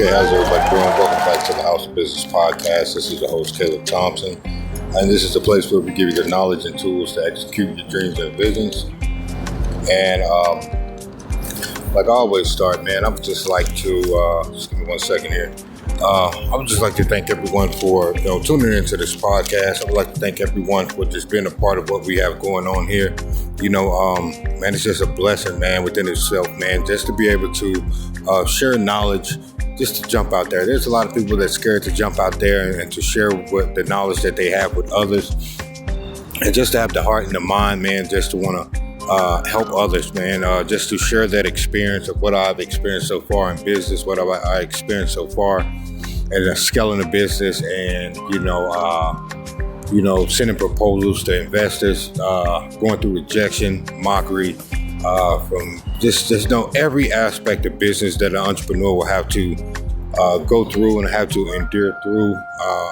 Okay, how's everybody doing? Welcome back to the House of Business Podcast. This is the host, Caleb Thompson, and this is the place where we give you the knowledge and tools to execute your dreams and visions. And like I always start, man, I would just like to, just give me 1 second here. I would just like to thank everyone for tuning into this podcast. I would like to thank everyone for just being a part of what we have going on here. Man, it's just a blessing, man, within itself, man, just to be able to share knowledge, just to jump out there. There's a lot of people that's scared to jump out there and to share what the knowledge that they have with others, and just to have the heart and the mind, man, just to want to help others, man, just to share that experience of what I've experienced so far in business, what I experienced so far in scaling the business, and sending proposals to investors, going through rejection, mockery, from just every aspect of business that an entrepreneur will have to go through and have to endure through.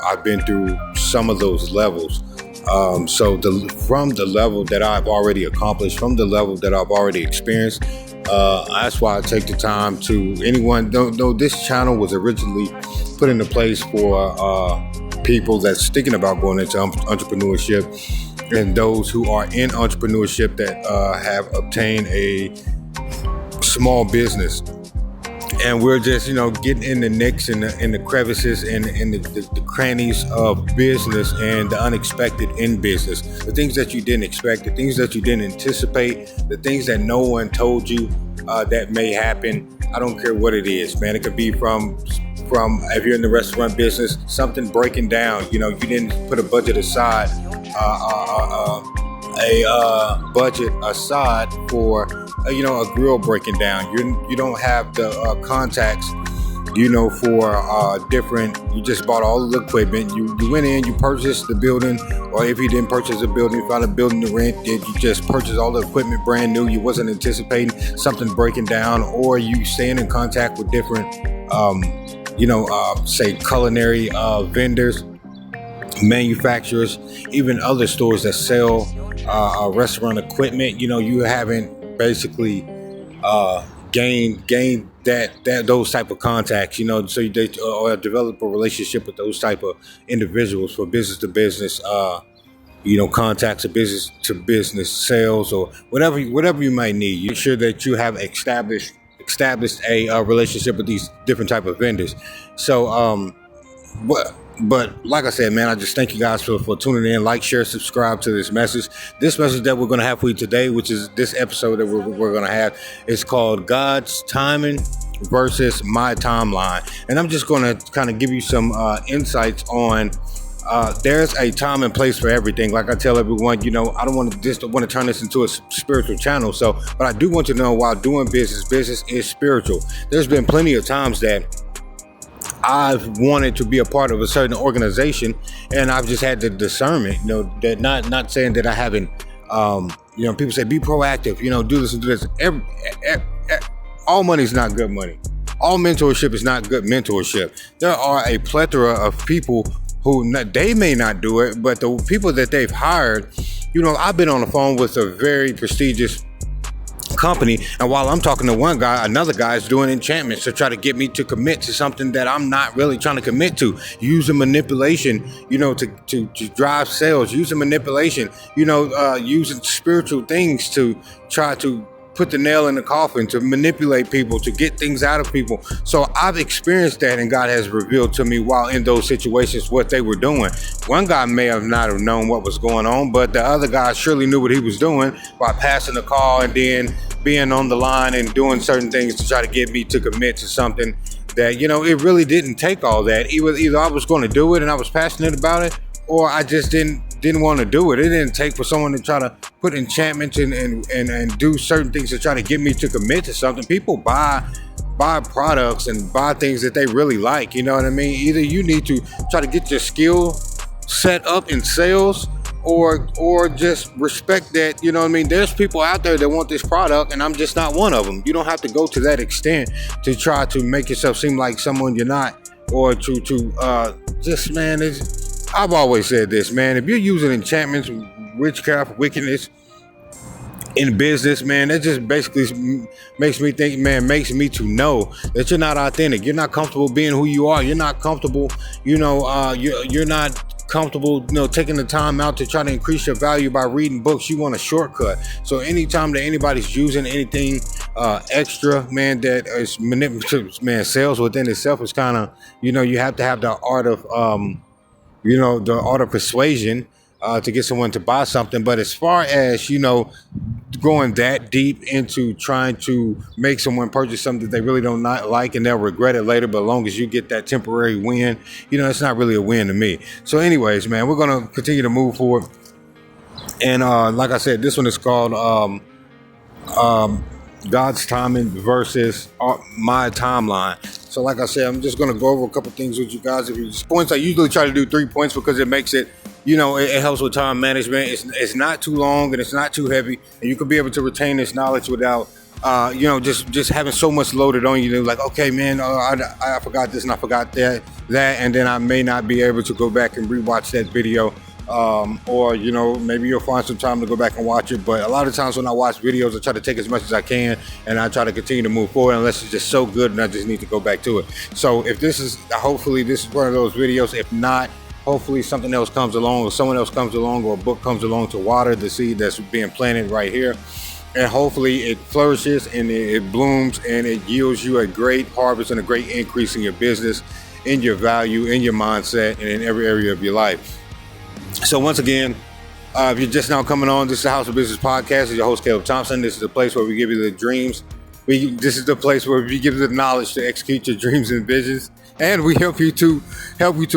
I've been through some of those levels. From the level that I've already accomplished, from the level that I've already experienced, that's why I take the time to anyone. Though this channel was originally put into place for people that's thinking about going into entrepreneurship, and those who are in entrepreneurship that have obtained a small business. And we're just, getting in the nicks and the crevices and the crannies of business and the unexpected in business. The things that you didn't expect, the things that you didn't anticipate, the things that no one told you that may happen. I don't care what it is, man. It could be from if you're in the restaurant business, something breaking down. You didn't put a budget aside, budget aside for a grill breaking down. You don't have the contacts, for different. You just bought all of the equipment. You went in, you purchased the building, or if you didn't purchase a building, you found a building to rent. You just purchased all the equipment brand new. You wasn't anticipating something breaking down, or you staying in contact with different, say culinary vendors, manufacturers, even other stores that sell restaurant equipment. You haven't basically gained that those type of contacts, so they or develop a relationship with those type of individuals for business to business, contacts, or business to business sales, or whatever you might need. You sure that you have established a relationship with these different type of vendors. So But like I said, man, I just thank you guys for tuning in. Like, share, subscribe to this message. This message that we're going to have for you today, which is this episode that we're going to have, is called God's Timing versus My Timeline. And I'm just going to kind of give you some insights on there's a time and place for everything. Like I tell everyone, I don't want to turn this into a spiritual channel. But I do want you to know, while doing business is spiritual. There's been plenty of times that I've wanted to be a part of a certain organization, and I've just had the discernment, that not saying that I haven't, people say be proactive, do this and do this. All money is not good money. All mentorship is not good mentorship. There are a plethora of people who they may not do it, but the people that they've hired, I've been on the phone with a very prestigious company, and while I'm talking to one guy, another guy is doing enchantments to try to get me to commit to something that I'm not really trying to commit to. Using manipulation, to drive sales. Using manipulation, using spiritual things to try to put the nail in the coffin, to manipulate people, to get things out of people. So I've experienced that, and God has revealed to me while in those situations what they were doing. One guy may have not have known what was going on, but the other guy surely knew what he was doing by passing the call and then being on the line and doing certain things to try to get me to commit to something that, it really didn't take all that. Either I was going to do it and I was passionate about it, or I just didn't want to do it. It didn't take for someone to try to put enchantments and do certain things to try to get me to commit to something. People buy products and buy things that they really like. You know what I mean? Either you need to try to get your skill set up in sales, or just respect that, you know what I mean? There's people out there that want this product, and I'm just not one of them. You don't have to go to that extent to try to make yourself seem like someone you're not, or I've always said this, man. If you're using enchantments, witchcraft, wickedness, in business, man, that just basically makes me think, man, makes me to know that you're not authentic. You're not comfortable being who you are. You're not comfortable, you're not comfortable, taking the time out to try to increase your value by reading books. You want a shortcut. So anytime that anybody's using anything extra, man, that is manipulative, man, sales within itself is kind of, you have to have the art of, the art of persuasion to get someone to buy something. But as far as, going that deep into trying to make someone purchase something that they really don't not like and they'll regret it later, but as long as you get that temporary win, it's not really a win to me. So anyways, man, we're going to continue to move forward. And like I said, this one is called God's timing versus my timeline. So like I said, I'm just going to go over a couple things with you guys. If you just points, I usually try to do 3 points because it makes it, it helps with time management. It's not too long and it's not too heavy, and you can be able to retain this knowledge without, just having so much loaded on you. Like, okay, man, I forgot this and I forgot that, and then I may not be able to go back and rewatch that video. Or maybe you'll find some time to go back and watch it. But a lot of times when I watch videos, I try to take as much as I can, and I try to continue to move forward unless it's just so good and I just need to go back to it. So if hopefully this is one of those videos. If not, hopefully something else comes along, or someone else comes along, or a book comes along to water the seed that's being planted right here. And hopefully it flourishes and it blooms and it yields you a great harvest and a great increase in your business, in your value, in your mindset, and in every area of your life. So once again, if you're just now coming on, this is the House of Business Podcast. This is your host, Caleb Thompson. This is the place where we give you the dreams. This is the place where we give you the knowledge to execute your dreams and visions. And we help you to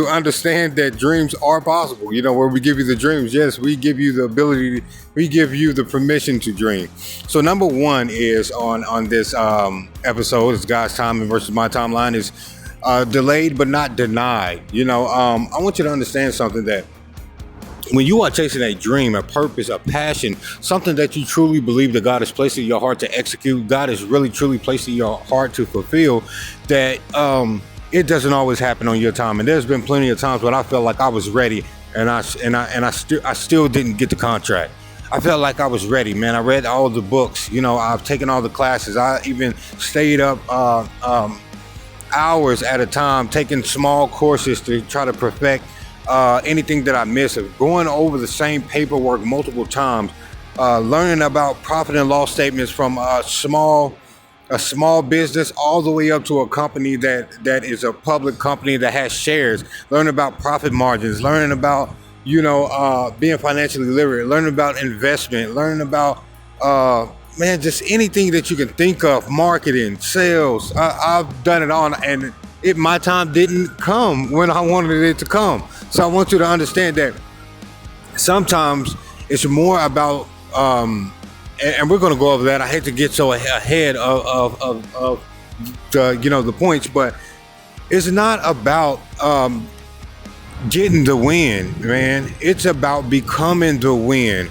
understand that dreams are possible. Where we give you the dreams. Yes, we give you the ability, we give you the permission to dream. So number one is on this episode, it's God's timing versus my timeline, is delayed but not denied. I want you to understand something, that when you are chasing a dream, a purpose, a passion, something that you truly believe that God has placed in your heart to execute, God has really truly placed in your heart to fulfill, that it doesn't always happen on your time. And there's been plenty of times when I felt like I was ready and I still didn't get the contract. I felt like I was ready, man. I read all the books, I've taken all the classes. I even stayed up hours at a time, taking small courses to try to perfect anything that I miss, of going over the same paperwork multiple times, learning about profit and loss statements from a small business all the way up to a company that is a public company that has shares, learning about profit margins, learning about, being financially literate, learning about investment, learning about, just anything that you can think of, marketing, sales. I've done it all, and my time didn't come when I wanted it to come. So I want you to understand that sometimes it's more about, and we're going to go over that. I hate to get so ahead of the points, but it's not about getting the win, man. It's about becoming the win.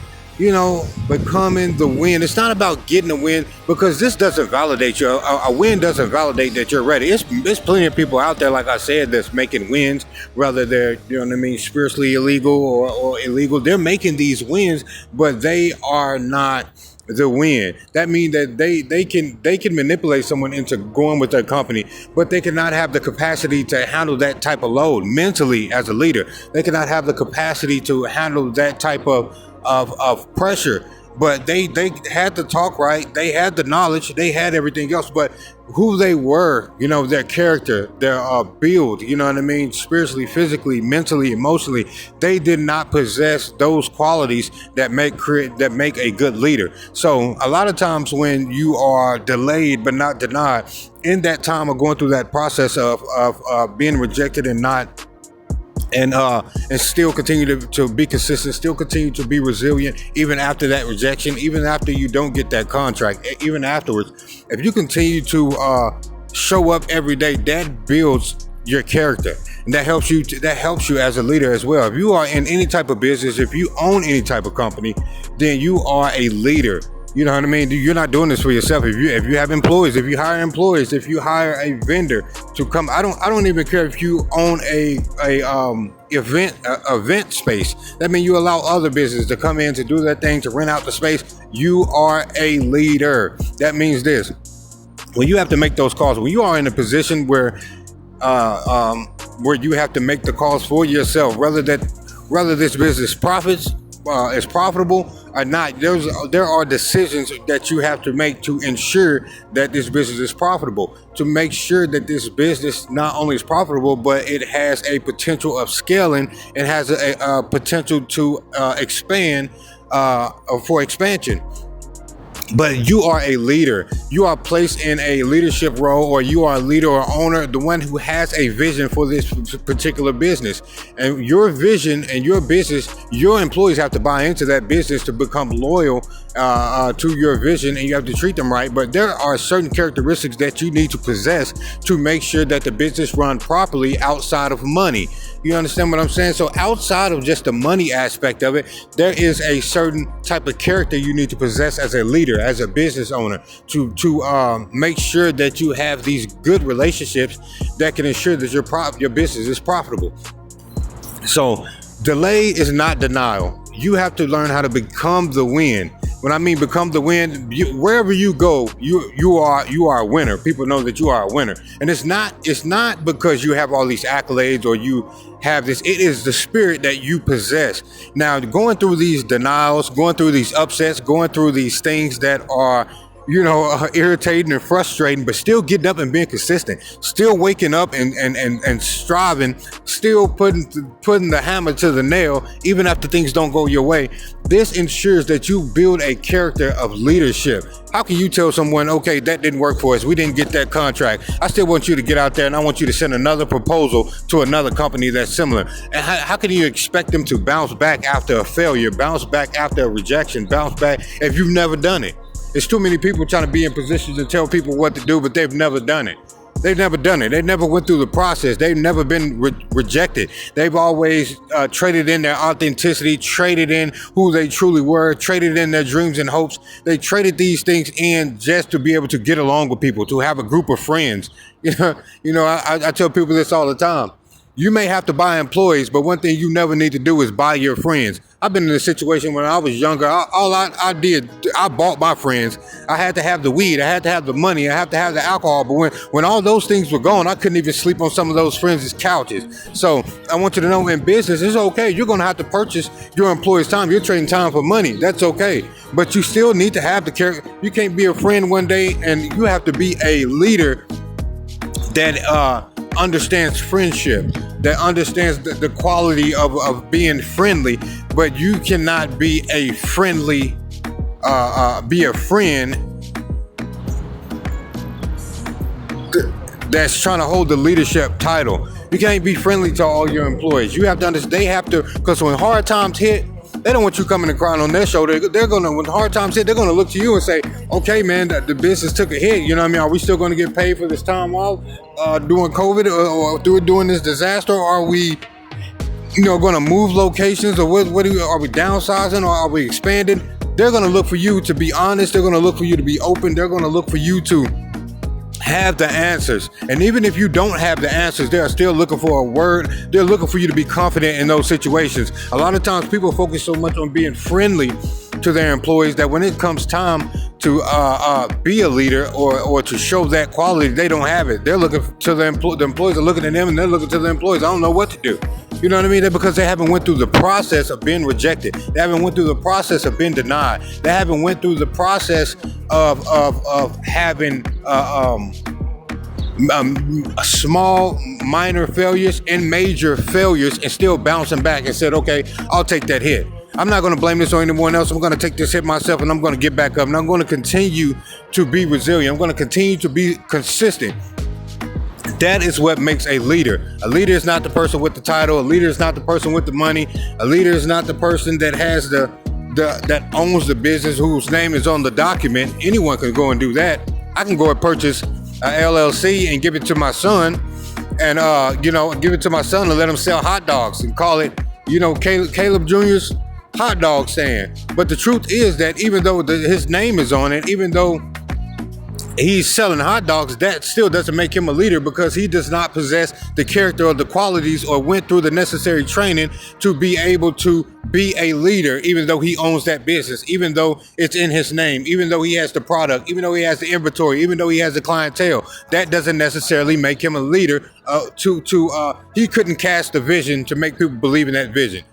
Becoming the win. It's not about getting a win, because this doesn't validate you. A win doesn't validate that you're ready. There's plenty of people out there, like I said, that's making wins, whether they're, spiritually illegal or illegal. They're making these wins, but they are not the win. That means that they can manipulate someone into going with their company, but they cannot have the capacity to handle that type of load mentally as a leader. They cannot have the capacity to handle that type of pressure. But they had the talk right, they had the knowledge, they had everything else, but who they were, their character, their build, spiritually, physically, mentally, emotionally, they did not possess those qualities that make a good leader. So a lot of times when you are delayed but not denied, in that time of going through that process of being rejected and not and still continue to be consistent, still continue to be resilient, even after that rejection, even after you don't get that contract, even afterwards. If you continue to show up every day, that builds your character, and that helps you as a leader as well. If you are in any type of business, if you own any type of company, then you are a leader. You know what I mean? You're not doing this for yourself. If you have employees, if you hire employees, if you hire a vendor to come, I don't even care if you own a event space. That means you allow other businesses to come in to do their thing, to rent out the space. You are a leader. That means this: when you have to make those calls, when you are in a position where you have to make the calls for yourself, whether this business is profitable or not, there are decisions that you have to make to ensure that this business is profitable, to make sure that this business not only is profitable, but it has a potential of scaling and has a potential to expand for expansion. But you are a leader. You are placed in a leadership role, or you are a leader or owner, the one who has a vision for this particular business. And your vision and your business, your employees have to buy into that business to become loyal to your vision, and you have to treat them right. But there are certain characteristics that you need to possess to make sure that the business runs properly outside of money. You understand what I'm saying? So outside of just the money aspect of it, there is a certain type of character you need to possess as a leader, as a business owner, to make sure that you have these good relationships that can ensure that your business is profitable. So delay is not denial. You have to learn how to become the win. When I mean become the win, wherever you go, you are a winner. People know that you are a winner, and it's not because you have all these accolades or you have this. It is the spirit that you possess. Now, going through these denials, going through these upsets, going through these things that are irritating and frustrating, but still getting up and being consistent, still waking up and striving, still putting the hammer to the nail, even after things don't go your way. This ensures that you build a character of leadership. How can you tell someone, okay, that didn't work for us, we didn't get that contract, I still want you to get out there and I want you to send another proposal to another company that's similar? And how can you expect them to bounce back after a failure, bounce back after a rejection, bounce back if you've never done it? There's too many people trying to be in positions to tell people what to do, but they've never done it. They've never done it. They never went through the process. They've never been rejected. They've always traded in their authenticity, traded in who they truly were, traded in their dreams and hopes. They traded these things in just to be able to get along with people, to have a group of friends. I tell people this all the time. You may have to buy employees, but one thing you never need to do is buy your friends. I've been in a situation when I was younger. All I did, I bought my friends. I had to have the weed. I had to have the money. I had to have the alcohol. But when all those things were gone, I couldn't even sleep on some of those friends' couches. So I want you to know, in business, it's okay. You're going to have to purchase your employees' time. You're trading time for money. That's okay. But you still need to have the character. You can't be a friend one day, and you have to be a leader that understands friendship, that understands the quality of being friendly. But you cannot be a friendly, be a friend that's trying to hold the leadership title. You can't be friendly to all your employees. You have to understand, they have to, because when hard times hit, they don't want you coming and crying on their shoulder. When hard times hit, they're gonna look to you and say, okay, man, the business took a hit. You know what I mean? Are we still gonna get paid for this time off during COVID or during this disaster? Or are we, gonna move locations, or are we downsizing, or are we expanding? They're gonna look for you to be honest. They're gonna look for you to be open. They're gonna look for you to have the answers. And even if you don't have the answers, they are still looking for a word. They're looking for you to be confident in those situations. A lot of times people focus so much on being friendly to their employees that when it comes time to be a leader or to show that quality, they don't have it. They're looking to the employees are looking at them, and they're looking to the employees. I don't know what to do. You know what I mean? Because they haven't went through the process of being rejected. They haven't went through the process of being denied. They haven't went through the process of having small, minor failures and major failures, and still bouncing back and said, okay, I'll take that hit. I'm not going to blame this on anyone else. I'm going to take this hit myself, and I'm going to get back up, and I'm going to continue to be resilient. I'm going to continue to be consistent. That is what makes a leader. A leader is not the person with the title. A leader is not the person with the money. A leader is not the person that has that owns the business, whose name is on the document. Anyone can go and do that. I can go and purchase a LLC and give it to my son, and give it to my son and let him sell hot dogs and call it, Caleb Jr.'s hot dog stand. But the truth is that even though his name is on it, even though he's selling hot dogs, that still doesn't make him a leader, because he does not possess the character or the qualities or went through the necessary training to be able to be a leader, even though he owns that business, even though it's in his name, even though he has the product, even though he has the inventory, even though he has the clientele. That doesn't necessarily make him a leader. He couldn't cast the vision to make people believe in that vision.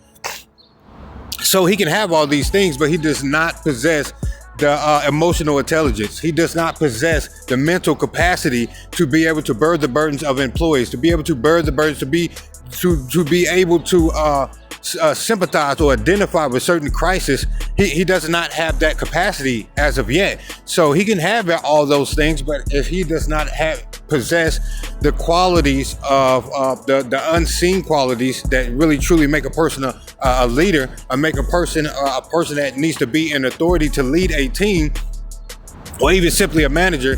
So he can have all these things, but he does not possess the emotional intelligence. He does not possess the mental capacity to be able to bear the burdens of employees, to be able to bear the burdens, to be able to sympathize or identify with certain crisis. He does not have that capacity as of yet. So he can have all those things, but if he does not possess the qualities of the unseen qualities that really truly make a person a leader, or make a person that needs to be in authority to lead a team, or even simply a manager,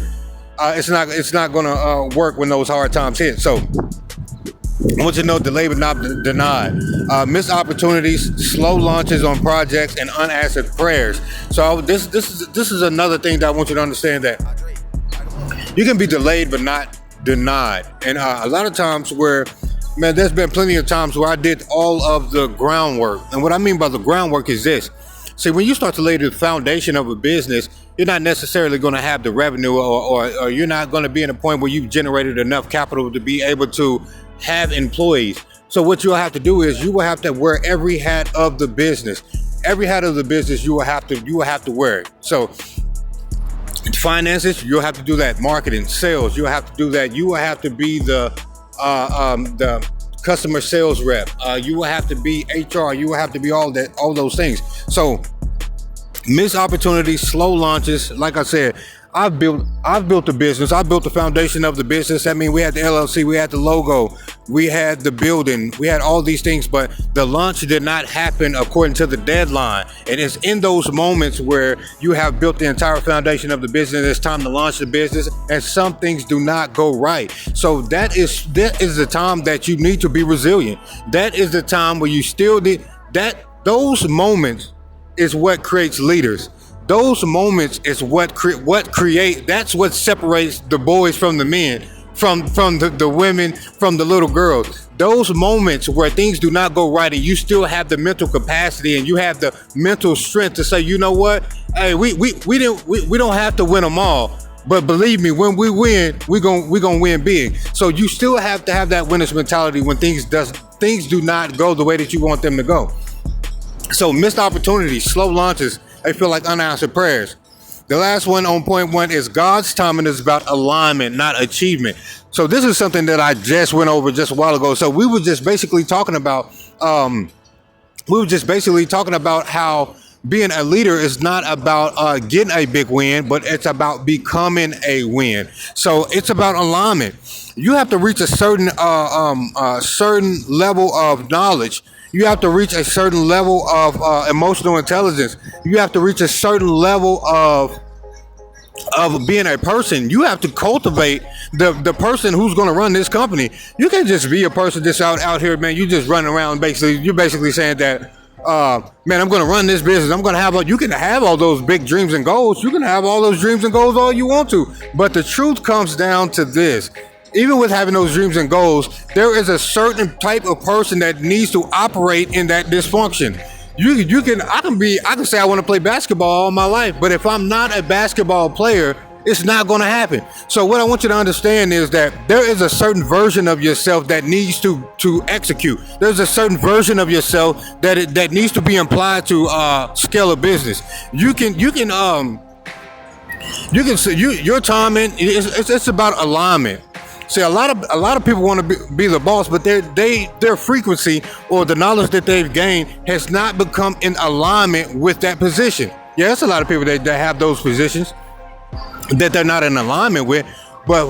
it's not going to work when those hard times hit. So I want you to know, delay but not denied. Missed opportunities, slow launches on projects, and unanswered prayers. So this is another thing that I want you to understand, that you can be delayed but not denied. And a lot of times there's been plenty of times where I did all of the groundwork. And what I mean by the groundwork is this. See, when you start to lay the foundation of a business, you're not necessarily going to have the revenue, or you're not going to be in a point where you've generated enough capital to be able to have employees. So what you'll have to do is you will have to wear every hat of the business. Every hat of the business you will have to wear it. So finances, you'll have to do that. Marketing, sales, you'll have to do that. You will have to be the customer sales rep. You will have to be HR. You will have to be all those things. So missed opportunities, slow launches. Like I said, I've built the business. I built the foundation of the business. I mean, we had the LLC, we had the logo, we had the building, we had all these things, but the launch did not happen according to the deadline. And it's in those moments where you have built the entire foundation of the business, it's time to launch the business, and some things do not go right. So that is the time that you need to be resilient. That is the time where you still need that. Those moments is what creates leaders. Those moments is what create. That's what separates the boys from the men, from the women, from the little girls. Those moments where things do not go right, and you still have the mental capacity and you have the mental strength to say, you know what, hey, we don't have to win them all, but believe me, when we win, we're gonna win big. So you still have to have that winner's mentality when things do not go the way that you want them to go. So missed opportunities, slow launches, they feel like unanswered prayers. The last one on point one is God's timing is about alignment, not achievement. So this is something that I just went over just a while ago. So we were just basically talking about how being a leader is not about getting a big win, but it's about becoming a win. So it's about alignment. You have to reach a certain level of knowledge. You have to reach a certain level of emotional intelligence. You have to reach a certain level of being a person. You have to cultivate the person who's going to run this company. You can't just be a person just out here, man. You just running around you're basically saying that, man, I'm going to run this business. I'm going to you can have all those big dreams and goals. You can have all those dreams and goals all you want to. But the truth comes down to this. Even with having those dreams and goals, there is a certain type of person that needs to operate in that dysfunction. I can say I want to play basketball all my life, but if I'm not a basketball player, it's not going to happen. So what I want you to understand is that there is a certain version of yourself that needs to execute. There's a certain version of yourself that needs to be applied to scale a business. Your timing, it's about alignment. See, a lot of people want to be the boss, but their frequency or the knowledge that they've gained has not become in alignment with that position. Yeah, there's a lot of people that have those positions that they're not in alignment with, But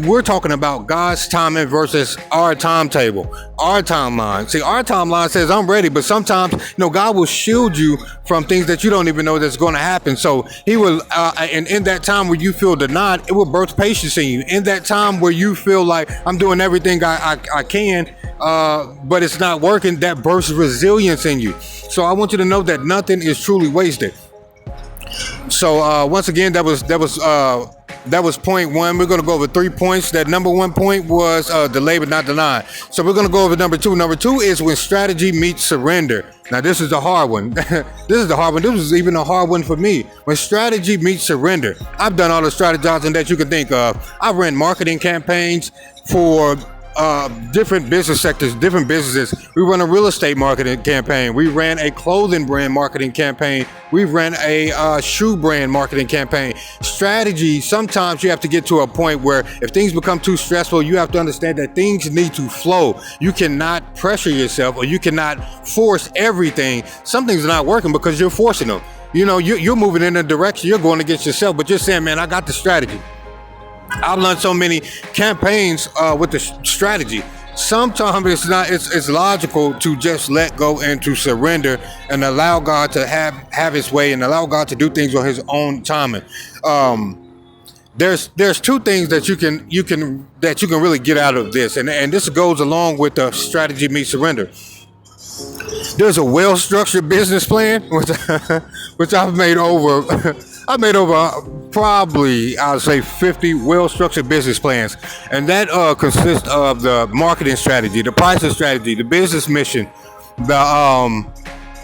we're talking about God's timing versus our timetable, our timeline. See, our timeline says I'm ready, but sometimes, God will shield you from things that you don't even know that's going to happen. So he will, and in that time where you feel denied, it will birth patience in you. In that time where you feel like I'm doing everything I can, but it's not working, that bursts resilience in you. So I want you to know that nothing is truly wasted. So once again, that was point one. We're going to go over 3 points. That number one point was delay but not deny. So we're going to go over number two. Number two is when strategy meets surrender. Now this is the hard one. This was even a hard one for me. When strategy meets surrender. I've done all the strategizing that you can think of. I ran marketing campaigns for different business sectors, different businesses. We run a real estate marketing campaign. We ran a clothing brand marketing campaign. We ran a shoe brand marketing campaign. Strategy, sometimes you have to get to a point where if things become too stressful, you have to understand that things need to flow. You cannot pressure yourself, or you cannot force everything. Some things are not working because you're forcing them. You're moving in a direction, you're going against yourself, but you're saying, man, I got the strategy. I've learned so many campaigns with the strategy. Sometimes it's logical to just let go and to surrender and allow God to have his way and allow God to do things on his own timing. There's two things that you can really get out of this, and this goes along with the strategy meets surrender. There's a well-structured business plan, which I've made over probably, I would say, 50 well-structured business plans. And that consists of the marketing strategy, the pricing strategy, the business mission, the,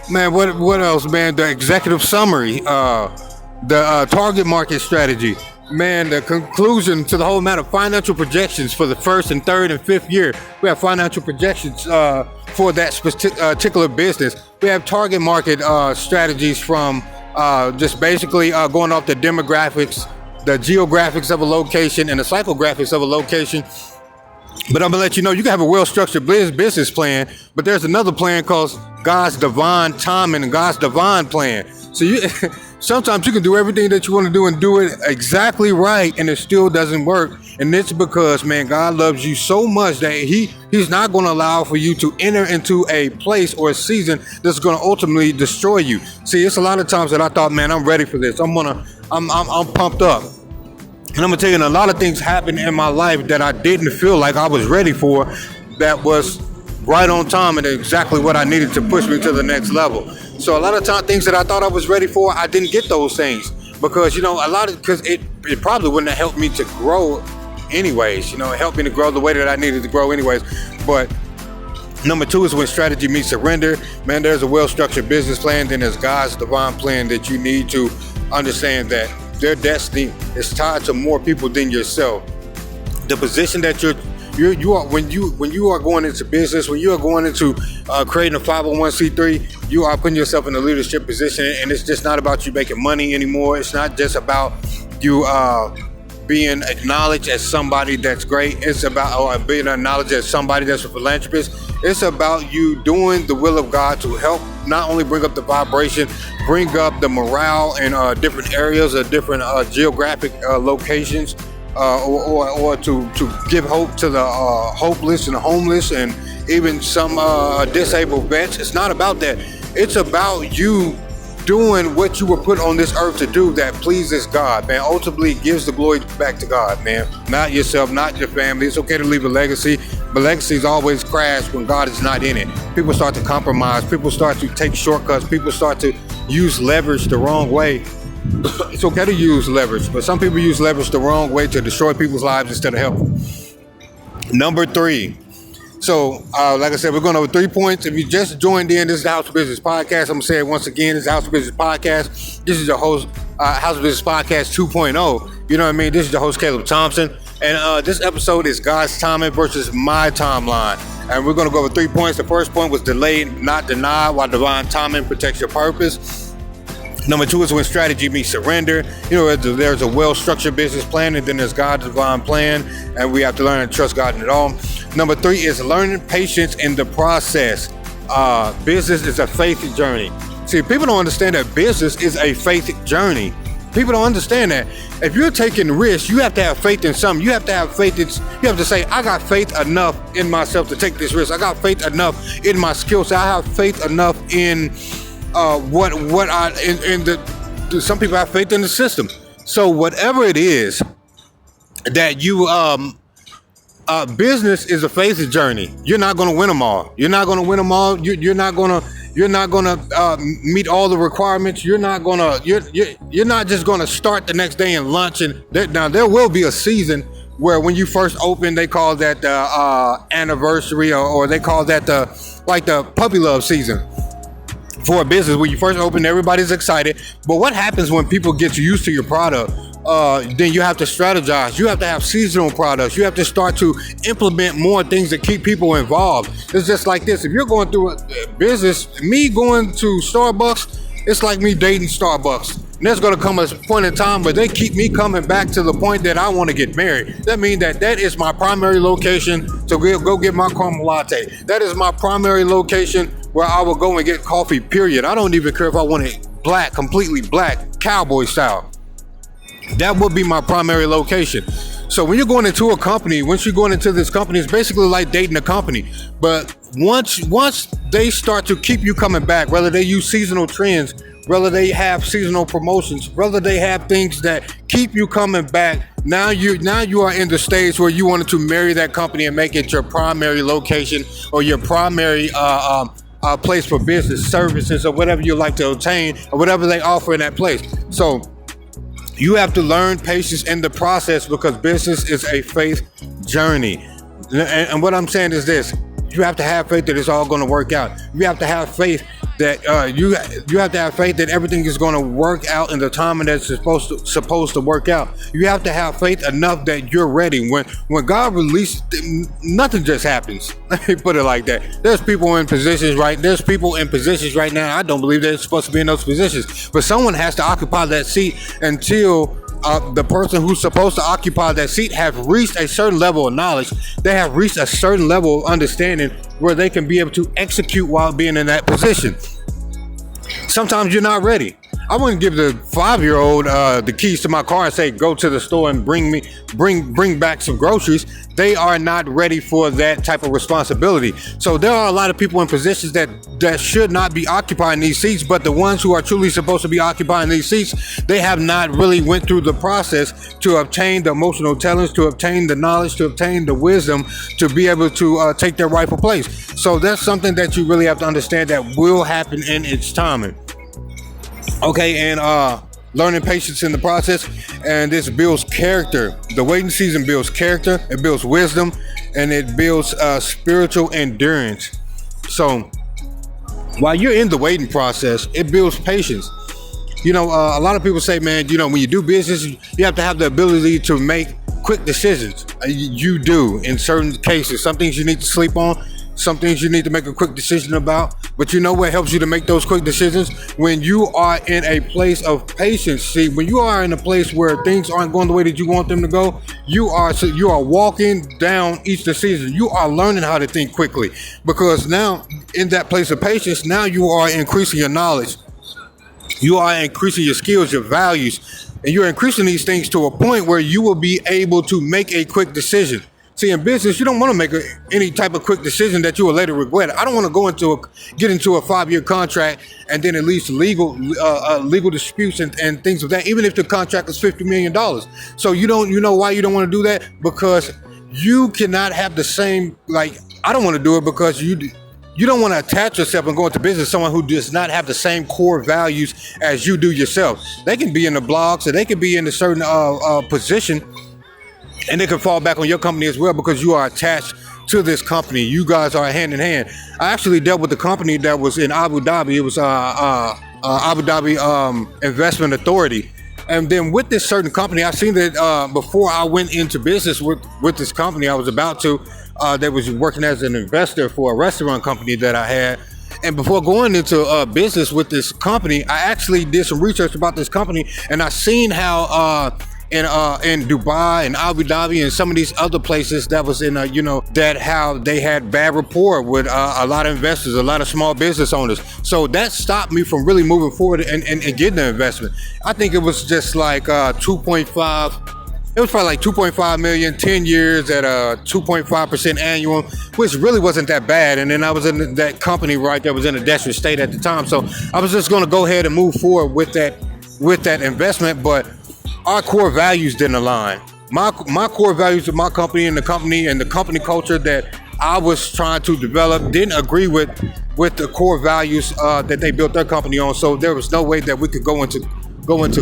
what else, man? The executive summary, the target market strategy. Man, the conclusion to the whole matter, financial projections for the first and third and fifth year. We have financial projections for that particular business. We have target market strategies from just basically going off the demographics, the geographics of a location, and the psychographics of a location. But I'm gonna let you know, you can have a well-structured business plan, but there's another plan called God's divine timing and God's divine plan. So sometimes you can do everything that you want to do and do it exactly right, and it still doesn't work. And it's because, man, God loves you so much that he's not going to allow for you to enter into a place or a season that's going to ultimately destroy you. See, it's a lot of times that I thought, man, I'm ready for this. I'm pumped up. And I'm gonna tell you, a lot of things happened in my life that I didn't feel like I was ready for, that was right on time and exactly what I needed to push me to the next level. So a lot of time, things that I thought I was ready for, I didn't get those things because, because it probably wouldn't have helped me to grow anyways. It helped me to grow the way that I needed to grow anyways. But number two is when strategy meets surrender. Man, there's a well-structured business plan. Then there's God's divine plan that you need to understand that their destiny is tied to more people than yourself. The position that you are when you are going into business, when you are going into creating a 501c3, you are putting yourself in a leadership position, and it's just not about you making money anymore. It's not just about you being acknowledged as somebody that's great. It's about being acknowledged as somebody that's a philanthropist. It's about you doing the will of God to help not only bring up the vibration, bring up the morale in different areas or different geographic locations, or to give hope to the hopeless and the homeless and even some disabled vets. It's not about that. It's about you doing what you were put on this earth to do that pleases God, man. Ultimately gives the glory back to God, man. Not yourself, not your family. It's okay to leave a legacy, but legacies always crash when God is not in it. People start to compromise. People start to take shortcuts. People start to use leverage the wrong way. It's okay to use leverage, but some people use leverage the wrong way to destroy people's lives instead of helping. Number three. So, like I said, we're going over 3 points. If you just joined in, this is the House of Business Podcast. I'm going to say it once again. This is the House of Business Podcast. This is your host, House of Business Podcast 2.0. You know what I mean? This is your host, Caleb Thompson. And this episode is God's timing versus my timeline. And we're going to go over 3 points. The first point was delay, not deny, while divine timing protects your purpose. Number two is when strategy meets surrender. There's a well-structured business plan, and then there's God's divine plan, and we have to learn and trust God in it all. Number three is learning patience in the process. Business is a faith journey. See, people don't understand that business is a faith journey. People don't understand that. If you're taking risks, you have to have faith in something. You have to have faith. You have to say, I got faith enough in myself to take this risk. I got faith enough in my skills. I have faith enough in some people have faith in the system. So whatever it is that you business is a phase of journey. You're not going to win them all. You're not going to win them all. You're not going to meet all the requirements. You're not just going to start the next day and launch. And now there will be a season where when you first open, they call that the anniversary, or they call that the puppy love season for a business. When you first open, everybody's excited. But what happens when people get used to your product? Then you have to strategize. You have to have seasonal products. You have to start to implement more things that keep people involved. It's just like this. If you're going through a business, me going to Starbucks, it's like me dating Starbucks. And there's going to come a point in time where they keep me coming back to the point that I want to get married. That means that is my primary location to go get my caramel latte. That is my primary location where I will go and get coffee, period. I don't even care if I want it black, completely black, cowboy style. That would be my primary location. So when you're going into a company, once you're going into this company, it's basically like dating a company. But once they start to keep you coming back, whether they use seasonal trends, whether they have seasonal promotions, whether they have things that keep you coming back, now you are in the stage where you wanted to marry that company and make it your primary location or your primary place for business services or whatever you like to obtain or whatever they offer in that place. So you have to learn patience in the process because business is a faith journey. And what I'm saying is this: you have to have faith that it's all going to work out. You have to have faith that you have to have faith that everything is going to work out in the time that it's supposed to work out. You have to have faith enough that you're ready. When God releases, nothing just happens. Let me put it like that. There's people in positions right now. I don't believe they're supposed to be in those positions, but someone has to occupy that seat until the person who's supposed to occupy that seat have reached a certain level of knowledge. They have reached a certain level of understanding where they can be able to execute while being in that position. Sometimes you're not ready. I wouldn't give the 5-year-old the keys to my car and say, go to the store and bring back some groceries. They are not ready for that type of responsibility. So there are a lot of people in positions that should not be occupying these seats, but the ones who are truly supposed to be occupying these seats, they have not really went through the process to obtain the emotional intelligence, to obtain the knowledge, to obtain the wisdom, to be able to take their rightful place. So that's something that you really have to understand that will happen in its timing. Okay, and learning patience in the process, and this builds character. The waiting season builds character, it builds wisdom, and it builds spiritual endurance. So while you're in the waiting process, it builds patience. A lot of people say, man, when you do business, you have to have the ability to make quick decisions. You do in certain cases. Some things you need to sleep on, some things you need to make a quick decision about. But you know what helps you to make those quick decisions? When you are in a place of patience. See, when you are in a place where things aren't going the way that you want them to go, you are walking down each decision. You are learning how to think quickly, because now in that place of patience, now you are increasing your knowledge. You are increasing your skills, your values, and you're increasing these things to a point where you will be able to make a quick decision. See, in business, you don't want to make any type of quick decision that you will later regret. I don't want to get into a 5-year contract and then at least legal disputes and things of that, even if the contract is $50 million. So you know why you don't want to do that? Because you cannot have the same, I don't want to do it because you don't want to attach yourself and go into business with someone who does not have the same core values as you do yourself. They can be in the blogs, or they can be in a certain position, and they can fall back on your company as well because you are attached to this company. You guys are hand in hand. I actually dealt with a company that was in Abu Dhabi. It was Abu Dhabi Investment Authority. And then with this certain company, I seen that before I went into business with this company, I was about to, that was working as an investor for a restaurant company that I had. And before going into business with this company, I actually did some research about this company, and I seen how in Dubai and Abu Dhabi and some of these other places that was in that how they had bad rapport with a lot of investors, a lot of small business owners. So that stopped me from really moving forward and getting the investment. I think it was just like 2.5. It was probably like 2.5 million, 10 years at a 2.5% annual, which really wasn't that bad. And then I was in that company, right, that was in a desperate state at the time. So I was just going to go ahead and move forward with that investment, but our core values didn't align. My core values of my company and the company culture that I was trying to develop didn't agree with the core values that they built their company on. So there was no way that we could go into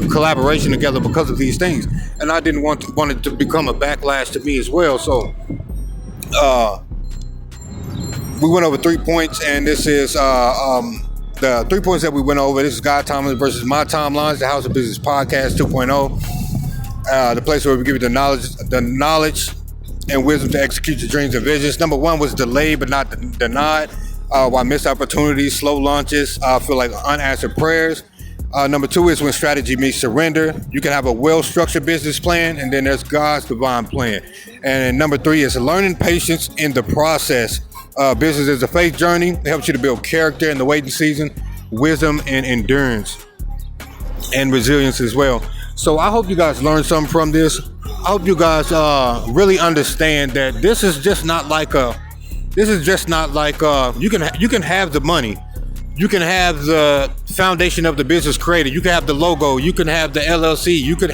collaboration together because of these things, and I didn't want it to become a backlash to me as well. So we went over 3 points, and this is the 3 points that we went over. This is God Timelines versus My Timelines, the House of Business Podcast 2.0, the place where we give you the knowledge and wisdom to execute your dreams and visions. Number 1 was delayed but not denied. Why missed opportunities, slow launches feel like unanswered prayers. Number 2 is when strategy meets surrender. You can have a well-structured business plan, and then there's God's divine plan. And number 3 is learning patience in the process. Business is a faith journey. It helps you to build character in the waiting season, wisdom and endurance, and resilience as well. So I hope you guys learned something from this. I hope you guys really understand that this is just not like you can have the money. You can have the foundation of the business created. You can have the logo. You can have the LLC. You can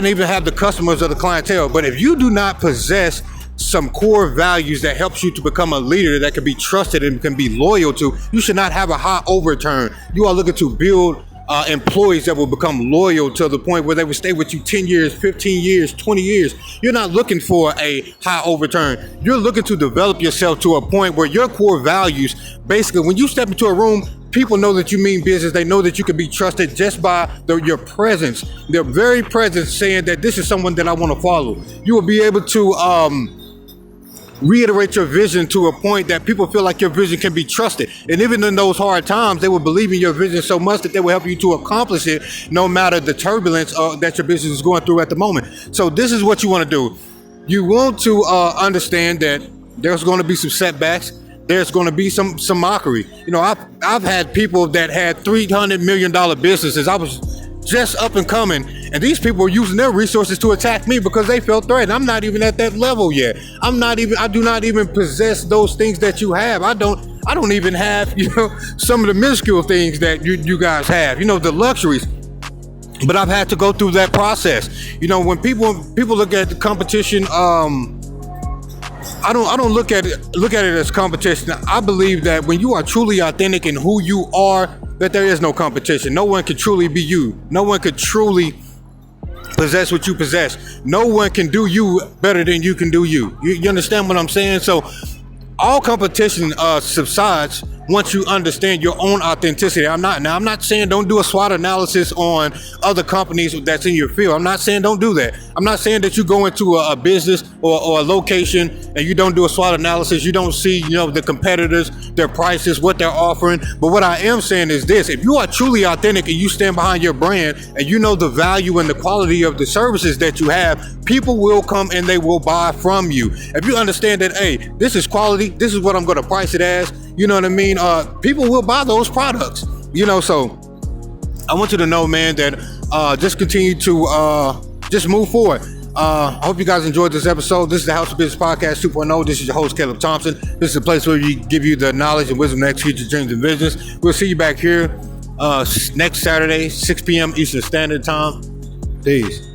even have the customers or the clientele. But if you do not possess some core values that helps you to become a leader that can be trusted and can be loyal to, you should not have a high overturn. You are looking to build employees that will become loyal to the point where they will stay with you 10 years, 15 years, 20 years. You're not looking for a high overturn. You're looking to develop yourself to a point where your core values, basically, when you step into a room, people know that you mean business. They know that you can be trusted just by your presence. Their very presence saying that this is someone that I want to follow. You will be able to reiterate your vision to a point that people feel like your vision can be trusted. And even in those hard times, they will believe in your vision so much that they will help you to accomplish it no matter the turbulence that your business is going through at the moment. So this is what you want to do. You want to understand that there's going to be some setbacks. There's going to be some mockery. You know, I've had people that had $300 million businesses. I was just up and coming, and these people are using their resources to attack me because they felt threatened. I'm not even at that level yet. I do not even possess those things that you have. I don't even have, some of the minuscule things that you guys have, the luxuries. But I've had to go through that process. When people look at the competition, I don't look at it as competition. I believe that when you are truly authentic in who you are, that there is no competition. No one can truly be you. No one could truly possess what you possess. No one can do you better than you can do you. You understand what I'm saying? So all competition subsides once you understand your own authenticity. I'm not saying don't do a SWOT analysis on other companies that's in your field. I'm not saying don't do that. I'm not saying that you go into a business or a location and you don't do a SWOT analysis. You don't see, the competitors, their prices, what they're offering. But what I am saying is this: if you are truly authentic and you stand behind your brand and you know the value and the quality of the services that you have, people will come and they will buy from you. If you understand that, hey, this is quality, this is what I'm going to price it as, you know what I mean? People will buy those products, so I want you to know, man, that just continue to just move forward. I hope you guys enjoyed this episode. This is the House of Business Podcast 2.0. This is your host, Caleb Thompson. This is a place where we give you the knowledge and wisdom to execute your dreams and visions. We'll see you back here next Saturday, 6 p.m. Eastern Standard Time. Peace.